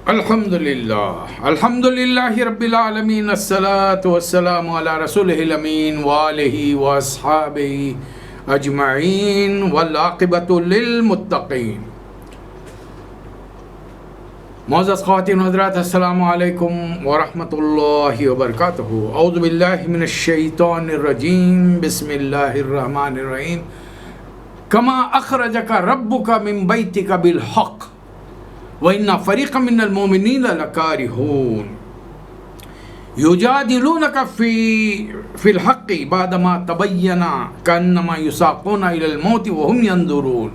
الحمدللہ رب العالمین، الصلاۃ والسلام علی رسولہ الامین وآلہ واصحابہ اجمعین والعاقبۃ للمتقین۔ معزز خواتین و حضرات، السلام علیکم ورحمۃ اللہ وبرکاتہ۔ اعوذ باللہ من الشیطان الرجیم، بسم اللہ الرحمن الرحیم۔ کما اخرجک ربک من بیتک بالحق وَإِنَّ فَرِيقًا مِّنَ الْمُؤْمِنِينَ لَكَارِهُونَ يُجَادِلُونَكَ فِي الْحَقِّ بَعْدَمَا تَبَيَّنَ كَأَنَّمَا يُسَاقُونَ إِلَى الْمَوْتِ وَهُمْ يَنظُرُونَ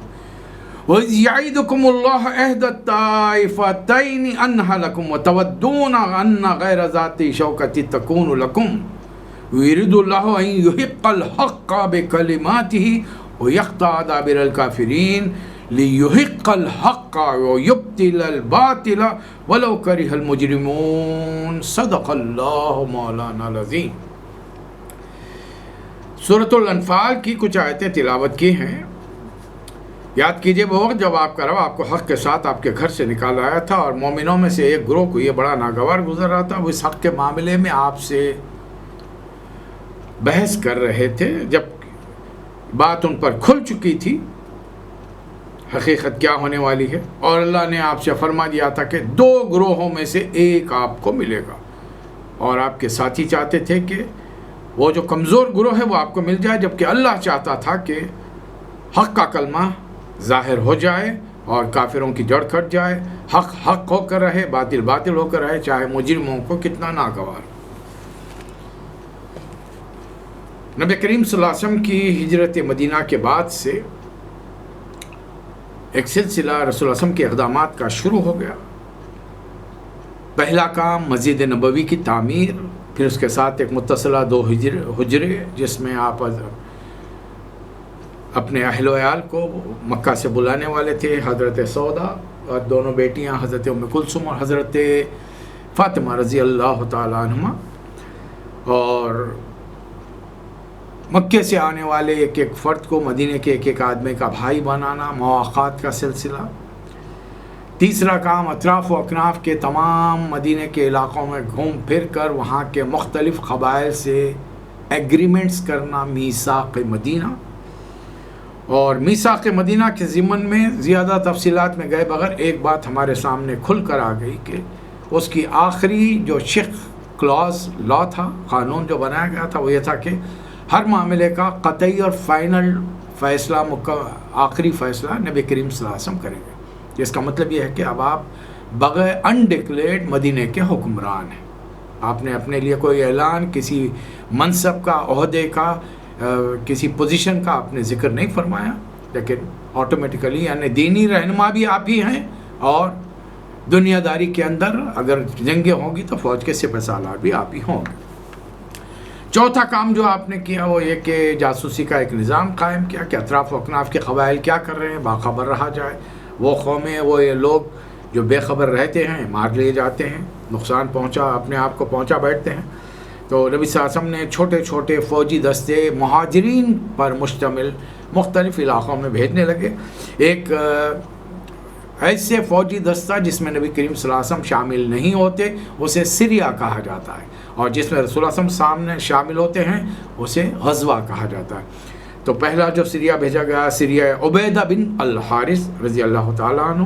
وَإِذْ يَعِدُكُمُ اللَّهُ إِحْدَى الطَّائِفَتَيْنِ أَنَّهَا لَكُمْ وَتَوَدُّونَ أَنَّ غَيْرَ ذَاتِ الشَّوْكَةِ تَكُونُ لَكُمْ وَيُرِيدُ اللَّهُ أَن يُحِقَّ الْحَقَّ بِكَلِمَاتِهِ وَيَقْطَعَ دَابِرَ الْكَافِرِينَ لِيُحِقَّ الْحَقَّ وَيُبْطِلَ الْبَاطِلَ وَلَوْ كَرِهَ الْمُجْرِمُونَ۔ صدق اللہ مولانا العظیم۔ سورۃ الانفال کی کچھ آیتیں تلاوت کی ہیں۔ یاد کیجئے وہ وقت جب آپ کا رب آپ کو حق کے ساتھ آپ کے گھر سے نکال آیا تھا اور مومنوں میں سے ایک گروہ کو یہ بڑا ناگوار گزر رہا تھا، وہ اس حق کے معاملے میں آپ سے بحث کر رہے تھے۔ جب بات ان پر کھل چکی تھی حقیقت کیا ہونے والی ہے، اور اللہ نے آپ سے فرما دیا تھا کہ دو گروہوں میں سے ایک آپ کو ملے گا، اور آپ کے ساتھی چاہتے تھے کہ وہ جو کمزور گروہ ہے وہ آپ کو مل جائے، جبکہ اللہ چاہتا تھا کہ حق کا کلمہ ظاہر ہو جائے اور کافروں کی جڑ کٹ جائے، حق حق ہو کر رہے، باطل باطل ہو کر رہے، چاہے مجرموں کو کتنا ناگوار۔ نبی کریم صلی اللہ علیہ وسلم کی ہجرت مدینہ کے بعد سے ایک سلسلہ رسول اللہ صلی اللہ علیہ وسلم کے اقدامات کا شروع ہو گیا۔ پہلا کام مسجد نبوی کی تعمیر، پھر اس کے ساتھ ایک متصلہ 2 حجرے جس میں آپ اپنے اہل و عیال کو مکہ سے بلانے والے تھے، حضرت سودا اور دونوں بیٹیاں حضرت ام کلثوم اور حضرت فاطمہ رضی اللہ تعالی عنہما، اور مکے سے آنے والے ایک ایک فرد کو مدینے کے ایک ایک آدمی کا بھائی بنانا، مواقعات کا سلسلہ۔ تیسرا کام اطراف و اکناف کے تمام مدینے کے علاقوں میں گھوم پھر کر وہاں کے مختلف قبائل سے ایگریمنٹس کرنا، میثاق مدینہ۔ اور میثاق مدینہ کے ضمن میں زیادہ تفصیلات میں گئے بغیر ایک بات ہمارے سامنے کھل کر آ گئی کہ اس کی آخری جو شق کلاز لا تھا، قانون جو بنایا گیا تھا، وہ یہ تھا کہ ہر معاملے کا قطعی اور فائنل فیصلہ، آخری فیصلہ نبی کریم صلی اللہ علیہ وسلم کریں گے۔ اس کا مطلب یہ ہے کہ اب آپ بغیر انڈکلیئرڈ مدینے کے حکمران ہیں۔ آپ نے اپنے لیے کوئی اعلان، کسی منصب کا، عہدے کا، کسی پوزیشن کا آپ نے ذکر نہیں فرمایا، لیکن آٹومیٹیکلی یعنی دینی رہنما بھی آپ ہی ہیں، اور دنیا داری کے اندر اگر جنگیں ہوں گی تو فوج کے سپہ سالار بھی آپ ہی ہوں گے۔ چوتھا کام جو آپ نے کیا وہ یہ کہ جاسوسی کا ایک نظام قائم کیا کہ اطراف و اکناف کے قبائل کیا کر رہے ہیں باخبر رہا جائے۔ وہ قومیں، وہ یہ لوگ جو بے خبر رہتے ہیں مار لیے جاتے ہیں، نقصان اپنے آپ کو پہنچا بیٹھتے ہیں۔ تو نبی صلی اللہ علیہ وسلم نے چھوٹے چھوٹے فوجی دستے مہاجرین پر مشتمل مختلف علاقوں میں بھیجنے لگے۔ ایک ایسے فوجی دستہ جس میں نبی کریم صلی اللہ علیہ وسلم شامل نہیں ہوتے اسے سریا کہا جاتا ہے، اور جس میں رسول اللہ صلی اللہ علیہ وسلم سامنے شامل ہوتے ہیں اسے غزوہ کہا جاتا ہے۔ تو پہلا جو سریا بھیجا گیا سریا عبیدہ بن الحارث رضی اللہ تعالیٰ عنہ،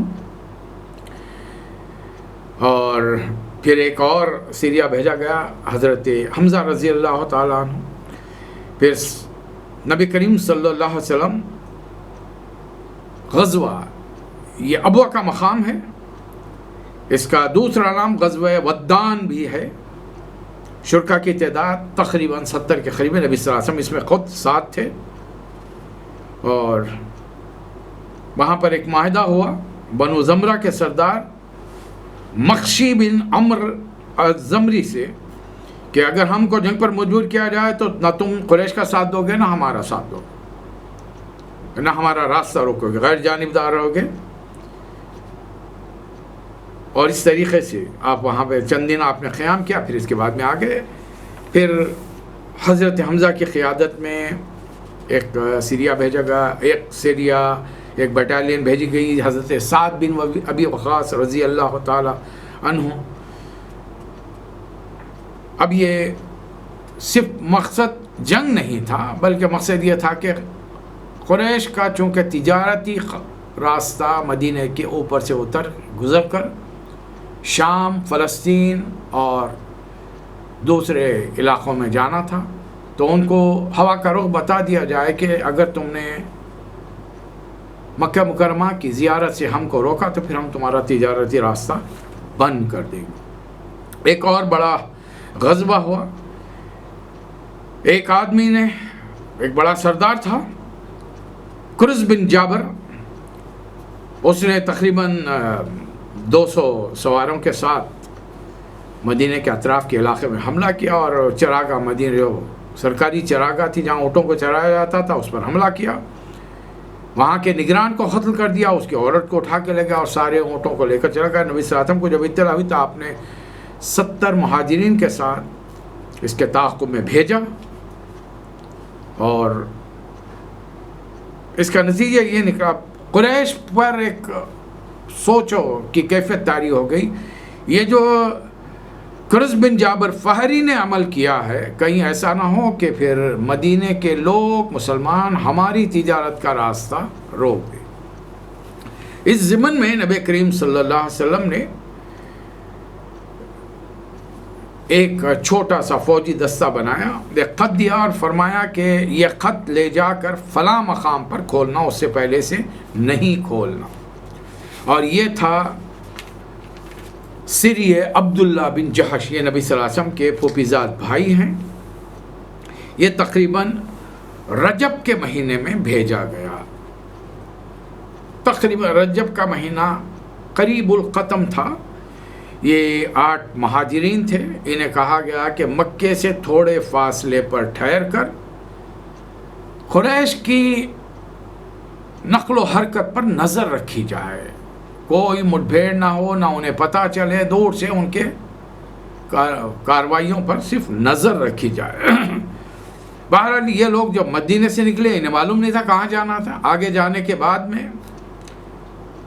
اور پھر ایک اور سریا بھیجا گیا حضرت حمزہ رضی اللہ تعالیٰ عنہ۔ پھر نبی کریم صلی اللہ علیہ وسلم غزوہ، یہ ابوا کا مقام ہے، اس کا دوسرا نام غزوہ ودان بھی ہے۔ شرکا کی تعداد تقریباً 70 کے قریب، نبی صلی اللہ علیہ وسلم اس میں خود ساتھ تھے، اور وہاں پر ایک معاہدہ ہوا بنو زمرہ کے سردار مخشی بن عمر الزمری سے کہ اگر ہم کو جنگ پر مجبور کیا جائے تو نہ تم قریش کا ساتھ دو گے، نہ ہمارا ساتھ دو گے، نہ ہمارا راستہ روکو گے، غیر جانبدار رہو گے۔ اور اس طریقے سے آپ وہاں پہ چند دن آپ نے قیام کیا، پھر اس کے بعد میں آگے پھر حضرت حمزہ کی قیادت میں ایک سریا بھیجا گیا، ایک بٹالین بھیجی گئی حضرت سعد بن ابی وقاص رضی اللہ تعالی عنہ. اب یہ صرف مقصد جنگ نہیں تھا، بلکہ مقصد یہ تھا کہ قریش کا چونکہ تجارتی راستہ مدینہ کے اوپر سے گزر کر شام، فلسطین اور دوسرے علاقوں میں جانا تھا، تو ان کو ہوا کا رخ بتا دیا جائے کہ اگر تم نے مکہ مکرمہ کی زیارت سے ہم کو روکا تو پھر ہم تمہارا تجارتی راستہ بند کر دیں گے. ایک اور بڑا غزوہ ہوا. ایک آدمی نے، ایک بڑا سردار تھا کرز بن جابر، اس نے تقریباً 200 سواروں کے ساتھ مدینہ کے اطراف کے علاقے میں حملہ کیا اور چراگاہ، مدینہ جو سرکاری چراگاہ تھی جہاں اونٹوں کو چرایا جاتا تھا، اس پر حملہ کیا. وہاں کے نگران کو قتل کر دیا، اس کی عورت کو اٹھا کے لے گیا اور سارے اونٹوں کو لے کر چلا گیا. نبی صلی اللہ علیہ وسلم کو جب اطلاع ہوئی تو آپ نے 70 مہاجرین کے ساتھ اس کے تعاقب میں بھیجا، اور اس کا نتیجہ یہ نکلا قریش پر ایک سوچو کی کیفیت طاری ہو گئی. یہ جو کرز بن جابر فہری نے عمل کیا ہے، کہیں ایسا نہ ہو کہ پھر مدینہ کے لوگ مسلمان ہماری تجارت کا راستہ روک دیں. اس ضمن میں نبی کریم صلی اللہ علیہ وسلم نے ایک چھوٹا سا فوجی دستہ بنایا، ایک خط دیا اور فرمایا کہ یہ خط لے جا کر فلاں مقام پر کھولنا، اس سے پہلے سے نہیں کھولنا. اور یہ تھا سریہ عبداللہ بن جہش، یہ نبی صلی اللہ علیہ وسلم کے پھوپھیزاد بھائی ہیں. یہ تقریباً رجب کے مہینے میں بھیجا گیا. تقریباً رجب کا مہینہ قریب الختم تھا. یہ 8 مہاجرین تھے. انہیں کہا گیا کہ مکے سے تھوڑے فاصلے پر ٹھہر کر قریش کی نقل و حرکت پر نظر رکھی جائے، کوئی مٹبھیڑ نہ ہو، نہ انہیں پتہ چلے، دور سے ان کے کاروائیوں پر صرف نظر رکھی جائے. بہرحال یہ لوگ جب مدینے سے نکلے، انہیں معلوم نہیں تھا کہاں جانا تھا. آگے جانے کے بعد میں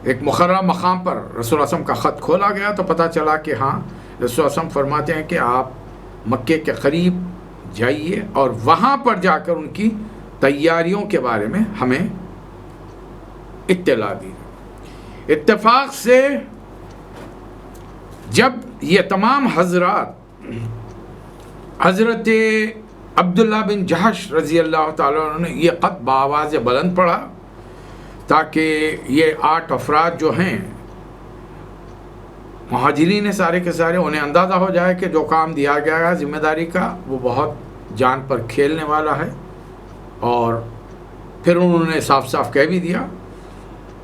ایک مقررہ مقام پر رسول اللہ صلی اللہ علیہ وسلم کا خط کھولا گیا تو پتہ چلا کہ ہاں، رسول اللہ صلی اللہ علیہ وسلم فرماتے ہیں کہ آپ مکے کے قریب جائیے اور وہاں پر جا کر ان کی تیاریوں کے بارے میں ہمیں اطلاع دی. اتفاق سے جب یہ تمام حضرات حضرت عبداللہ بن جہش رضی اللہ تعالیٰ عنہ نے یہ خط بآواز بلند پڑھا تاکہ یہ 8 افراد جو ہیں مہاجرین سارے کے سارے، انہیں اندازہ ہو جائے کہ جو کام دیا گیا ہے ذمہ داری کا وہ بہت جان پر کھیلنے والا ہے. اور پھر انہوں نے صاف صاف کہہ بھی دیا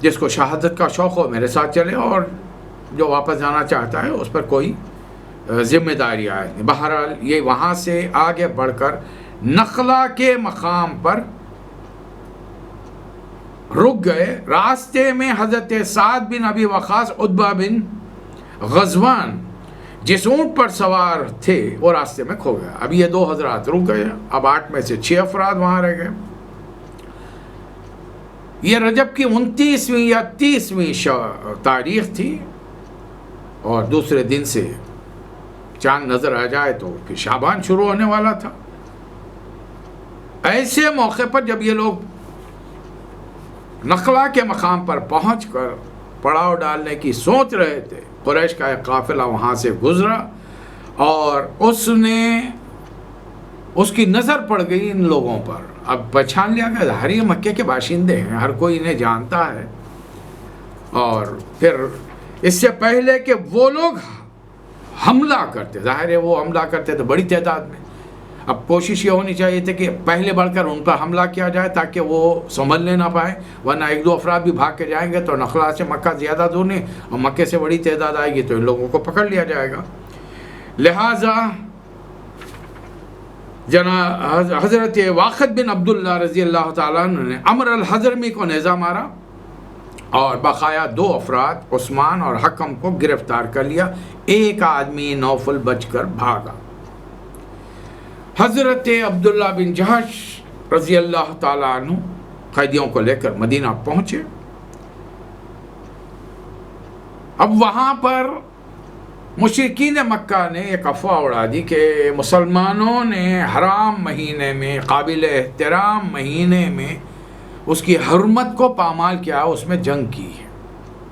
جس کو شہادت کا شوق ہو میرے ساتھ چلے، اور جو واپس جانا چاہتا ہے اس پر کوئی ذمہ داری آئے نہیں. بہرحال یہ وہاں سے آگے بڑھ کر نخلا کے مقام پر رک گئے. راستے میں حضرت سعد بن ابی وقاص، عتبہ بن غزوان جس اونٹ پر سوار تھے وہ راستے میں کھو گیا. اب یہ 2 حضرات رک گئے. اب 8 میں سے 6 افراد وہاں رہ گئے. یہ رجب کی 29ویں یا 30ویں تاریخ تھی، اور دوسرے دن سے چاند نظر آ جائے تو پھر شعبان شروع ہونے والا تھا. ایسے موقع پر جب یہ لوگ نخلا کے مقام پر پہنچ کر پڑاؤ ڈالنے کی سوچ رہے تھے، قریش کا ایک قافلہ وہاں سے گزرا اور اس کی نظر پڑ گئی ان لوگوں پر. اب پہچان لیا گیا ہر یہ مکے کے باشندے ہیں، ہر کوئی انہیں جانتا ہے. اور پھر اس سے پہلے کہ وہ لوگ حملہ کرتے، ظاہر ہے وہ حملہ کرتے تو بڑی تعداد میں، اب کوشش یہ ہونی چاہیے تھی کہ پہلے بڑھ کر ان پر حملہ کیا جائے تاکہ وہ سنبھلنے نہ پائے، ورنہ 1-2 افراد بھی بھاگ کے جائیں گے تو نخلا سے مکہ زیادہ دور نہیں، اور مکے سے بڑی تعداد آئے گی تو ان لوگوں کو پکڑ لیا جائے گا. لہٰذا حضرت واقد بن عبداللہ رضی اللہ تعالیٰ عنہ نے عمر الحضرمی کو نیزہ مارا اور بقایا 2 افراد عثمان اور حکم کو گرفتار کر لیا. ایک آدمی نوفل بچ کر بھاگا. حضرت عبداللہ بن جہش رضی اللہ تعالیٰ عنہ قیدیوں کو لے کر مدینہ پہنچے. اب وہاں پر مشرکین مکہ نے ایک افواہ اڑا دی کہ مسلمانوں نے حرام مہینے میں، قابل احترام مہینے میں اس کی حرمت کو پامال کیا، اس میں جنگ کی ہے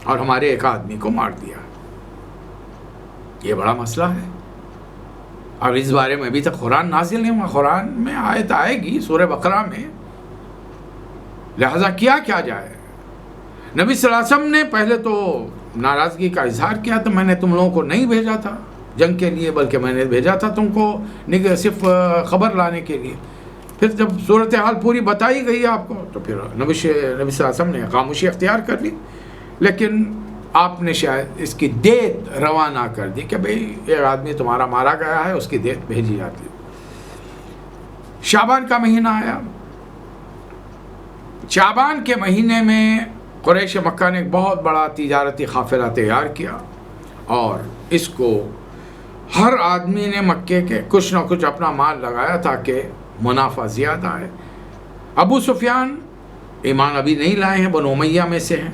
اور ہمارے ایک آدمی کو مار دیا۔ یہ بڑا مسئلہ ہے۔ اب اس بارے میں ابھی تک قرآن نازل نہیں ہوا، قرآن میں آیت آئے گی سورہ بقرہ میں، لہذا کیا جائے۔ نبی صلی اللہ علیہ وسلم نے پہلے تو ناراضگی کا اظہار کیا، تو میں نے تم لوگوں کو نہیں بھیجا تھا جنگ کے لیے، بلکہ میں نے بھیجا تھا تم کو صرف خبر لانے کے لیے۔ پھر جب صورتحال پوری بتائی گئی آپ کو تو پھر نبی صلی اللہ علیہ وسلم نے خاموشی اختیار کر لی، لیکن آپ نے شاید اس کی دیت روانہ کر دی کہ بھئی ایک آدمی تمہارا مارا گیا ہے، اس کی دیت بھیجی جاتی۔ شعبان کا مہینہ آیا۔ شعبان کے مہینے میں قریش مکہ نے ایک بہت بڑا تجارتی قافلہ تیار کیا، اور اس کو ہر آدمی نے مکے کے کچھ نہ کچھ اپنا مال لگایا تاکہ منافع زیادہ آئے۔ ابو سفیان ایمان ابھی نہیں لائے ہیں، بنو امیہ میں سے ہیں،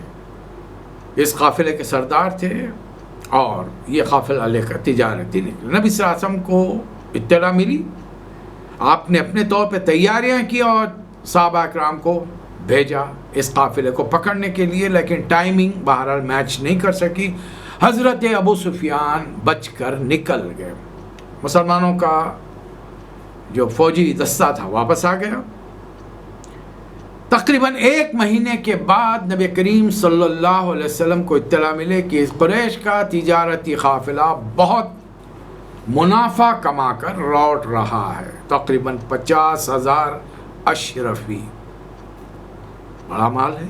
اس قافلے کے سردار تھے، اور یہ قافلہ لے کر تجارتی نکلے۔ نبی صلی اللہ علیہ وسلم کو اطلاع ملی، آپ نے اپنے طور پہ تیاریاں کی اور صحابہ اکرام کو بھیجا اس قافلے کو پکڑنے کے لیے، لیکن ٹائمنگ بہرحال میچ نہیں کر سکی۔ حضرت ابو سفیان بچ کر نکل گئے، مسلمانوں کا جو فوجی دستہ تھا واپس آ گیا۔ تقریباً 1 مہینے کے بعد نبی کریم صلی اللہ علیہ وسلم کو اطلاع ملے کہ قریش کا تجارتی قافلہ بہت منافع کما کر لوٹ رہا ہے، تقریباً 50,000 اشرفی، بڑا مال ہے۔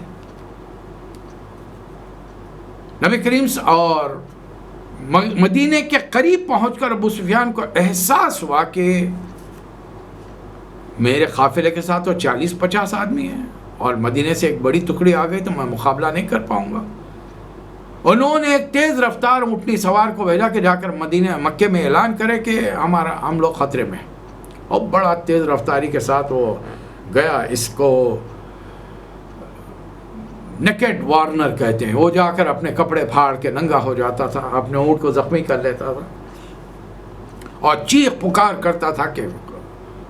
نبی کریم اور مدینے کے قریب پہنچ کر ابو سفیان کو احساس ہوا کہ میرے قافلے کے ساتھ تو 40-50 آدمی ہیں، اور مدینے سے ایک بڑی ٹکڑی آ گئی تو میں مقابلہ نہیں کر پاؤں گا۔ انہوں نے ایک تیز رفتار اونٹنی سوار کو بھیجا کہ جا کر مکے میں اعلان کرے کہ ہم لوگ خطرے میں ہیں، اور بڑا تیز رفتاری کے ساتھ وہ گیا۔ اس کو نیکڈ وارنر کہتے ہیں، وہ جا کر اپنے کپڑے پھاڑ کے ننگا ہو جاتا تھا، اپنے اونٹ کو زخمی کر لیتا تھا، اور چیخ پکار کرتا تھا کہ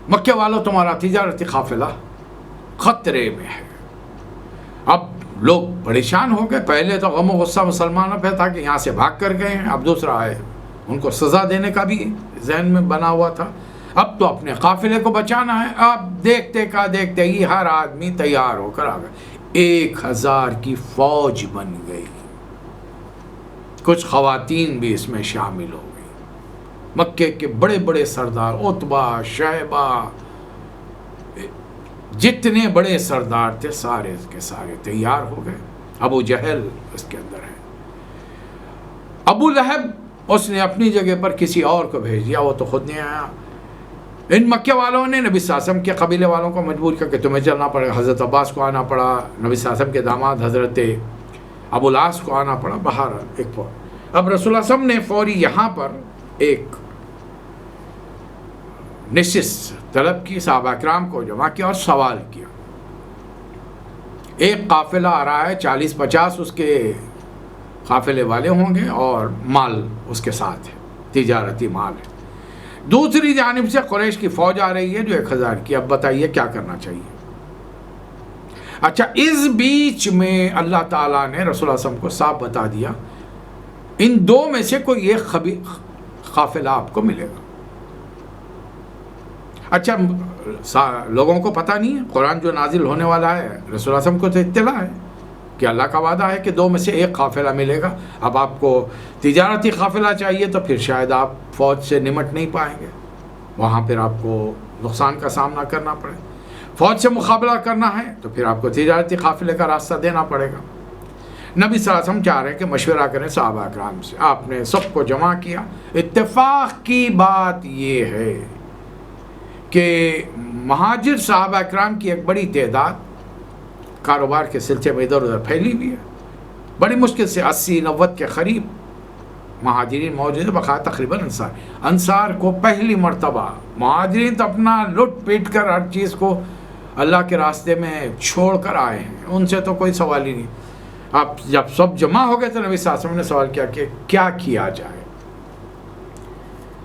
مکے والوں تمہارا تجارتی قافلہ خطرے میں ہے۔ اب لوگ پریشان ہو گئے، پہلے تو غم و غصہ مسلمانوں پہ تھا کہ یہاں سے بھاگ کر گئے ہیں، اب دوسرا ہے ان کو سزا دینے کا بھی ذہن میں بنا ہوا تھا، اب تو اپنے قافلے کو بچانا ہے۔ اب دیکھتے ہی ہر آدمی تیار ہو کر آ گئے، 1000 کی فوج بن گئی، کچھ خواتین بھی اس میں شامل ہو گئی۔ مکے کے بڑے بڑے سردار، عتبہ، شیبہ، جتنے بڑے سردار تھے سارے کے سارے تیار ہو گئے۔ ابو جہل اس کے اندر ہے، ابو لہب اس نے اپنی جگہ پر کسی اور کو بھیج دیا، وہ تو خود نہیں آیا۔ ان مکے والوں نے نبی صلی اللہ علیہ وسلم کے قبیلے والوں کو مجبور کیا کہ تمہیں چلنا پڑے گا۔ حضرت عباس کو آنا پڑا، نبی صلی اللہ علیہ وسلم کے داماد حضرت ابو العاص کو آنا پڑا، باہر ایک فوج۔ اب رسول اللہ صلی اللہ علیہ وسلم نے فوری یہاں پر ایک نشست طلب کی، صحابہ اکرام کو جمع کیا اور سوال کیا۔ ایک قافلہ آ رہا ہے، 40-50 اس کے قافلے والے ہوں گے اور مال اس کے ساتھ ہے، تجارتی مال ہے۔ دوسری جانب سے قریش کی فوج آ رہی ہے جو 1000 کی۔ اب بتائیے کیا کرنا چاہیے؟ اچھا، اس بیچ میں اللہ تعالیٰ نے رسول اللہ صلی اللہ علیہ وسلم کو صاف بتا دیا ان دو میں سے کوئی ایک قافلہ آپ کو ملے گا۔ اچھا، لوگوں کو پتہ نہیں ہے، قرآن جو نازل ہونے والا ہے رسول اللہ صلی اللہ علیہ وسلم کو تو اطلاع ہے کہ اللہ کا وعدہ ہے کہ 2 میں سے ایک قافلہ ملے گا۔ اب آپ کو تجارتی قافلہ چاہیے تو پھر شاید آپ فوج سے نمٹ نہیں پائیں گے، وہاں پھر آپ کو نقصان کا سامنا کرنا پڑے۔ فوج سے مقابلہ کرنا ہے تو پھر آپ کو تجارتی قافلے کا راستہ دینا پڑے گا۔ نبی صلی اللہ علیہ وسلم چاہ رہے ہیں کہ مشورہ کریں صحابہ اکرام سے۔ آپ نے سب کو جمع کیا۔ اتفاق کی بات یہ ہے کہ مہاجر صحابہ اکرام کی ایک بڑی تعداد کاروبار کے سلسلے میں ادھر ادھر پھیلی ہوئی ہے، بڑی مشکل سے 80-90 کے قریب مہاجرین موجود ہیں، بقایا تقریباً انصار کو پہلی مرتبہ مہاجرین تو اپنا لٹ پیٹ کر ہر چیز کو اللہ کے راستے میں چھوڑ کر آئے ہیں، ان سے تو کوئی سوال ہی نہیں۔ اب جب سب جمع ہو گئے تو نبی صلی اللہ علیہ وسلم نے سوال کیا کہ کیا کیا جائے۔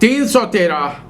313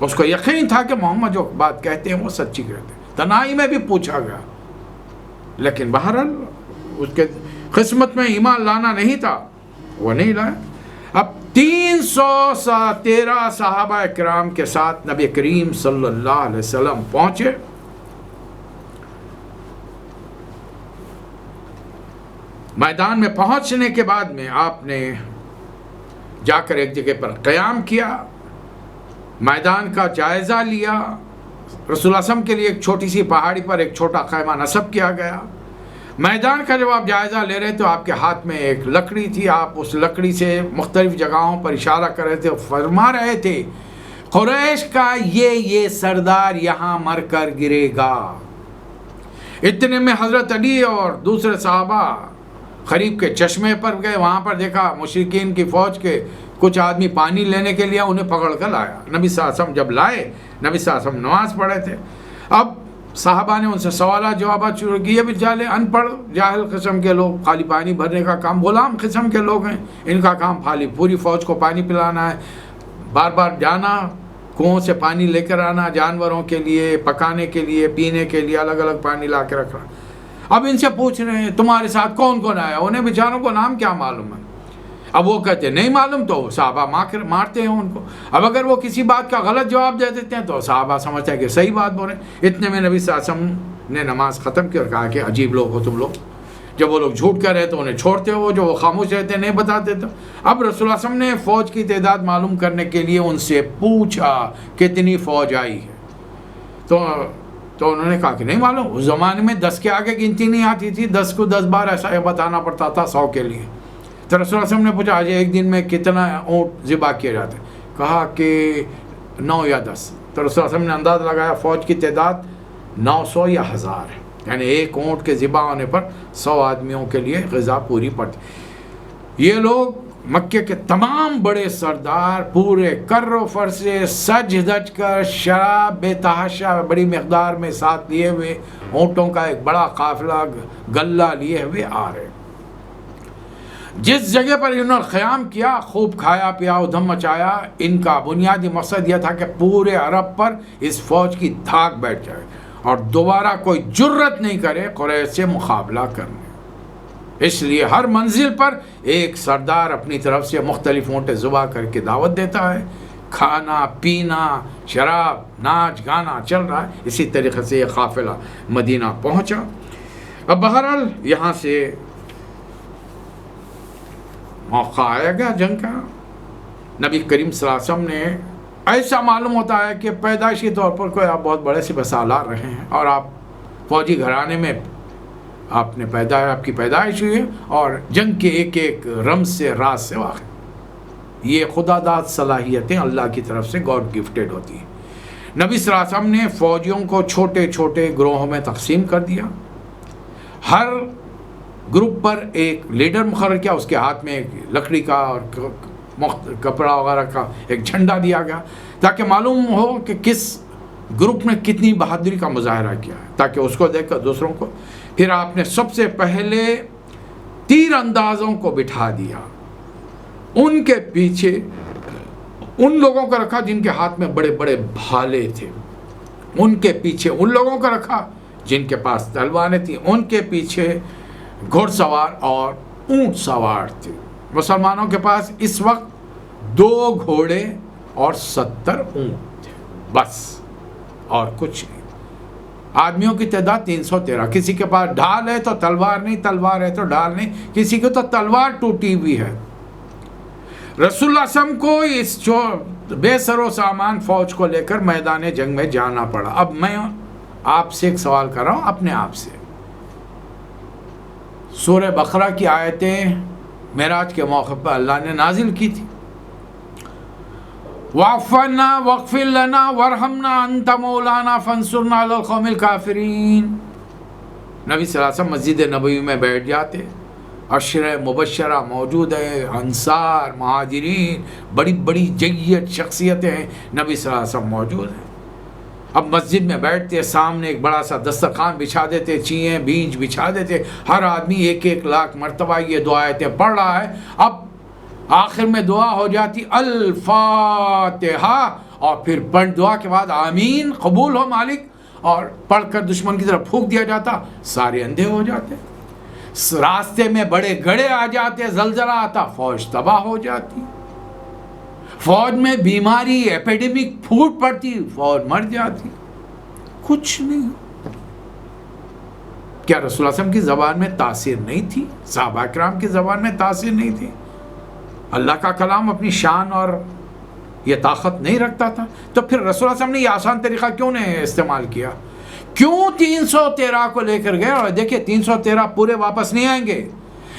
اس کو یقین تھا کہ محمد جو بات کہتے ہیں وہ سچی کہتے ہیں. تنہائی میں بھی پوچھا گیا، لیکن بہرحال اس کے قسمت میں ایمان لانا نہیں تھا، وہ نہیں لایا. اب 313 صحابہ کرام کے ساتھ نبی کریم صلی اللہ علیہ وسلم پہنچے. میدان میں پہنچنے کے بعد میں آپ نے جا کر ایک جگہ پر قیام کیا، میدان کا جائزہ لیا. رسول اللہ صلی اللہ علیہ وسلم کے لیے ایک چھوٹی سی پہاڑی پر ایک چھوٹا خیمہ نصب کیا گیا. میدان کا جب آپ جائزہ لے رہے تو آپ کے ہاتھ میں ایک لکڑی تھی، آپ اس لکڑی سے مختلف جگہوں پر اشارہ کر رہے تھے، فرما رہے تھے قریش کا یہ سردار یہاں مر کر گرے گا. اتنے میں حضرت علی اور دوسرے صحابہ قریب کے چشمے پر گئے، وہاں پر دیکھا مشرکین کی فوج کے کچھ آدمی پانی لینے کے لیے، انہیں پکڑ کر لایا. نبی صلی اللہ علیہ وسلم جب لائے، نبی صلی اللہ علیہ وسلم نماز پڑھے تھے. اب صحابہ نے ان سے سوالات جوابات شروع کیے. بیچارے ان پڑھ جاہل قسم کے لوگ، خالی پانی بھرنے کا کام، غلام قسم کے لوگ ہیں، ان کا کام خالی پوری فوج کو پانی پلانا ہے، بار بار جانا، کنویں سے پانی لے کر آنا، جانوروں کے لیے، پکانے کے لیے، پینے کے لیے الگ الگ پانی لا کے رکھنا. اب ان سے پوچھ رہے ہیں تمہارے ساتھ کون کون آیا؟ انہیں بیچاروں کو نام کیا معلوم ہے. اب وہ کہتے ہیں نہیں معلوم، تو صحابہ مارتے ہیں ان کو. اب اگر وہ کسی بات کا غلط جواب دے دیتے ہیں تو صحابہ سمجھتے ہیں کہ صحیح بات بول رہے ہیں. اتنے میں نبی صلی اللہ علیہ وسلم نے نماز ختم کی اور کہا کہ عجیب لوگ ہو تم لوگ. جب وہ لوگ جھوٹ کر رہے تو انہیں چھوڑتے ہو، جو وہ خاموش رہتے نہیں بتاتے. تو اب رسول اللہ صلی اللہ علیہ وسلم نے فوج کی تعداد معلوم کرنے کے لیے ان سے پوچھا کتنی فوج آئی ہے. تو انہوں نے کہا کہ نہیں معلوم. اس زمانے میں 10 کے آگے گنتی نہیں آتی تھی، 10 کو 10 بار ایسا بتانا پڑتا تھا 100 کے لیے. تو رسول اللہ صلی اللہ علیہ وسلم نے پوچھا آج ایک دن میں کتنا اونٹ ذبح کیے جاتے ہیں؟ کہا کہ 9 یا 10. تو رسول اللہ صلی اللہ علیہ وسلم نے انداز لگایا فوج کی تعداد 900 یا 1000 ہے، یعنی ایک اونٹ کے ذبح ہونے پر 100 آدمیوں کے لیے غذا پوری پڑتی. یہ لوگ مکے کے تمام بڑے سردار پورے کر و فر سے سج دج کر شراب بے تحاشا بڑی مقدار میں ساتھ لیے ہوئے، اونٹوں کا ایک بڑا قافلہ گلہ لیے ہوئے آ رہے. جس جگہ پر انہوں نے قیام کیا، خوب کھایا پیا ادھم مچایا. ان کا بنیادی مقصد یہ تھا کہ پورے عرب پر اس فوج کی دھاک بیٹھ جائے اور دوبارہ کوئی جرت نہیں کرے قریش سے مقابلہ کرنے. اس لیے ہر منزل پر ایک سردار اپنی طرف سے مختلف اونٹیں ذبح کر کے دعوت دیتا ہے. کھانا پینا، شراب، ناچ گانا چل رہا ہے. اسی طریقے سے یہ قافلہ مدینہ پہنچا. اب بہرحال یہاں سے موقع آیا گیا جنگ کا. نبی کریم صلی اللہ علیہ وسلم نے ایسا معلوم ہوتا ہے کہ پیدائشی طور پر کوئی آپ بہت بڑے سے بسالار رہے ہیں اور آپ فوجی گھرانے میں آپ کی پیدائش ہوئی ہے اور جنگ کے ایک ایک رمز سے راز سے واقف. یہ خدا داد صلاحیتیں اللہ کی طرف سے گاڈ گفٹڈ ہوتی ہیں. نبی صلی اللہ علیہ وسلم نے فوجیوں کو چھوٹے چھوٹے گروہوں میں تقسیم کر دیا. ہر گروپ پر ایک لیڈر مقرر کیا، اس کے ہاتھ میں ایک لکڑی کا اور کپڑا وغیرہ کا ایک جھنڈا دیا گیا تاکہ معلوم ہو کہ کس گروپ نے کتنی بہادری کا مظاہرہ کیا ہے، تاکہ اس کو دیکھ کر دوسروں کو. پھر آپ نے سب سے پہلے تیر اندازوں کو بٹھا دیا. ان کے پیچھے ان لوگوں کو رکھا جن کے ہاتھ میں بڑے بڑے بھالے تھے. ان کے پیچھے ان لوگوں کو رکھا جن کے پاس تلواریں تھیں. ان کے پیچھے گھوڑ سوار اور اونٹ سوار تھے. مسلمانوں کے پاس اس وقت 2 گھوڑے اور 70 اونٹ تھے بس، اور کچھ نہیں. آدمیوں کی تعداد 313. کسی کے پاس ڈھال ہے تو تلوار نہیں، تلوار ہے تو ڈھال نہیں. کسی کو تو تلوار ٹوٹی ہوئی ہے. رسول اللہ صلی اللہ علیہ وسلم کو اس بے سر و سامان فوج کو لے کر میدان جنگ میں جانا پڑا. اب میں آپ سے ایک سوال کر رہا ہوں اپنے آپ سے. سورہ بقرہ کی آیتیں معراج کے موقع پر اللہ نے نازل کی تھی. وَعْفَنَا وَاغْفِرْ لَنَا وَارْحَمْنَا أَنْتَ مَوْلَانَا فَانْصُرْنَا عَلَى الْقَوْمِ الْكَافِرِينَ. نبی صلی اللہ علیہ وسلم مسجد نبوی میں بیٹھ جاتے. عشرہ مبشرہ موجود ہے، انصار، مہاجرین، بڑی بڑی جیت شخصیتیں ہیں، نبی صلی اللہ علیہ وسلم موجود ہیں. اب مسجد میں بیٹھتے، سامنے ایک بڑا سا دسترخوان بچھا دیتے، چیئیں بیج بچھا دیتے. ہر آدمی 1 لاکھ مرتبہ یہ دعائیں پڑھ رہا ہے. اب آخر میں دعا ہو جاتی الفاتحہ، اور پھر دعا کے بعد آمین قبول ہو مالک اور پڑھ کر دشمن کی طرف پھونک دیا جاتا، سارے اندھے ہو جاتے، راستے میں بڑے گڑھے آ جاتے، زلزلہ آتا، فوج تباہ ہو جاتی، فوج میں بیماری ایپیڈیمک پھوٹ پڑتی، فوج مر جاتی، کچھ نہیں۔ کیا رسول اللہ صلی اللہ علیہ وسلم کی زبان میں تاثیر نہیں تھی؟ صحابہ کرام کی زبان میں تاثیر نہیں تھی؟ اللہ کا کلام اپنی شان اور یہ طاقت نہیں رکھتا تھا؟ تو پھر رسول اللہ صلی اللہ علیہ وسلم نے یہ آسان طریقہ کیوں نہیں استعمال کیا؟ کیوں 313 کو لے کر گئے؟ اور دیکھیں 313 پورے واپس نہیں آئیں گے،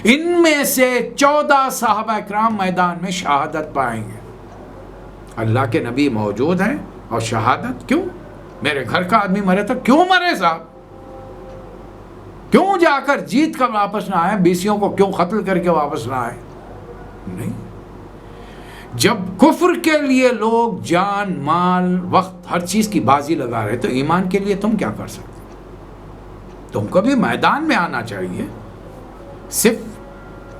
ان میں سے 14 صحابہ کرام میدان میں شہادت پائیں گے۔ اللہ کے نبی موجود ہیں اور شہادت کیوں؟ میرے گھر کا آدمی مرے تو کیوں مرے صاحب؟ کیوں جا کر جیت کر واپس نہ آئے؟ بیسیوں کو کیوں قتل کر کے واپس نہ آئے؟ نہیں۔ جب کفر کے لیے لوگ جان مال وقت ہر چیز کی بازی لگا رہے تو ایمان کے لیے تم کیا کر سکتے؟ تم کو بھی میدان میں آنا چاہیے۔ صرف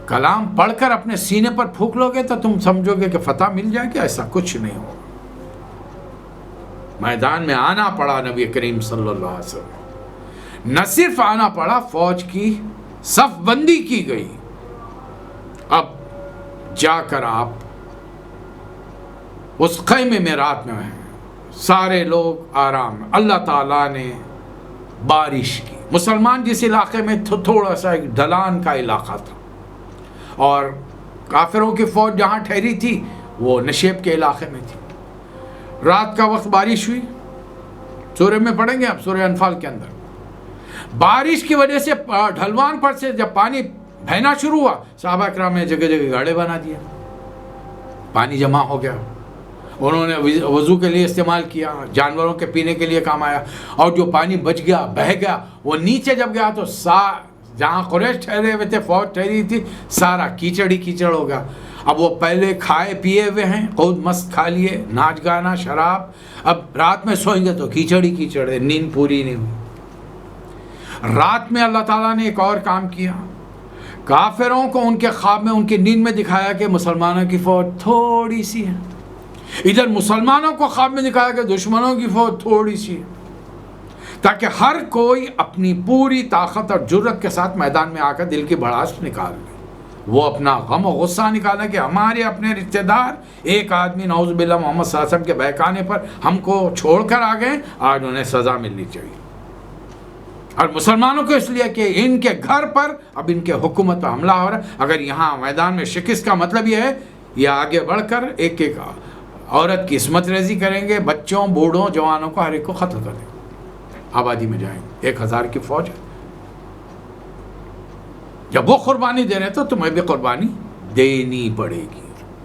کلام پڑھ کر اپنے سینے پر پھونک لو گے تو تم سمجھو گے کہ فتح مل جائے گی، ایسا کچھ نہیں ہوگا۔ میدان میں آنا پڑا نبی کریم صلی اللہ علیہ وسلم، نہ صرف آنا پڑا، فوج کی صف بندی کی گئی۔ اب جا کر آپ اس خیمے میں رات میں ہیں، سارے لوگ آرام میں۔ اللہ تعالیٰ نے بارش کی۔ مسلمان جس علاقے میں تھوڑا سا ایک ڈھلان کا علاقہ تھا، اور کافروں کی فوج جہاں ٹھہری تھی وہ نشیب کے علاقے میں تھی۔ رات کا وقت بارش ہوئی، سورہ میں پڑھیں گے آپ، سورہ انفال کے اندر۔ بارش کی وجہ سے ڈھلوان پر سے جب پانی بہنا شروع ہوا، صحابہ کرام نے جگہ جگہ گاڑے بنا دیا، پانی جمع ہو گیا، انہوں نے وضو کے لیے استعمال کیا، جانوروں کے پینے کے لیے کام آیا، اور جو پانی بچ گیا بہہ گیا، وہ نیچے جب گیا تو جہاں قریش ٹھہرے ہوئے تھے، فوج ٹھہری تھی، سارا کیچڑ ہی کیچڑ ہو گیا۔ اب وہ پہلے کھائے پیے ہوئے ہیں، خود مست کھا لیے، ناچ گانا شراب، اب رات میں سوئیں گے تو کیچڑ ہی کیچڑ ہے، نیند پوری نہیں ہوئی۔ رات میں اللہ تعالیٰ نے ایک اور کام کیا، کافروں کو ان کے خواب میں ان کی نیند میں دکھایا کہ مسلمانوں کی فوج تھوڑی سی ہے، ادھر مسلمانوں کو خواب میں دکھایا کہ دشمنوں کی فوج تھوڑی سی ہے، تاکہ ہر کوئی اپنی پوری طاقت اور جرت کے ساتھ میدان میں آ کر دل کی بڑاس نکال لے، وہ اپنا غم و غصہ نکالا کہ ہمارے اپنے رشتہ دار ایک آدمی نعوذ باللہ محمد صلی اللہ علیہ وسلم کے بہکانے پر ہم کو چھوڑ کر آ گئے، آج انہیں سزا ملنی چاہیے۔ اور مسلمانوں کو اس لیے کہ ان کے گھر پر اب ان کے حکومت پر حملہ ہو رہا ہے، اگر یہاں میدان میں شکست کا مطلب یہ ہے، یہ آگے بڑھ کر ایک ایک عورت کی عصمت ریزی کریں گے، بچوں بوڑھوں جوانوں کو ہر ایک کو قتل کر دیں گے، آبادی میں جائیں گے، 1000 کی فوج ہے۔ جب وہ قربانی دے رہے تو تمہیں بھی قربانی دینی پڑے گی۔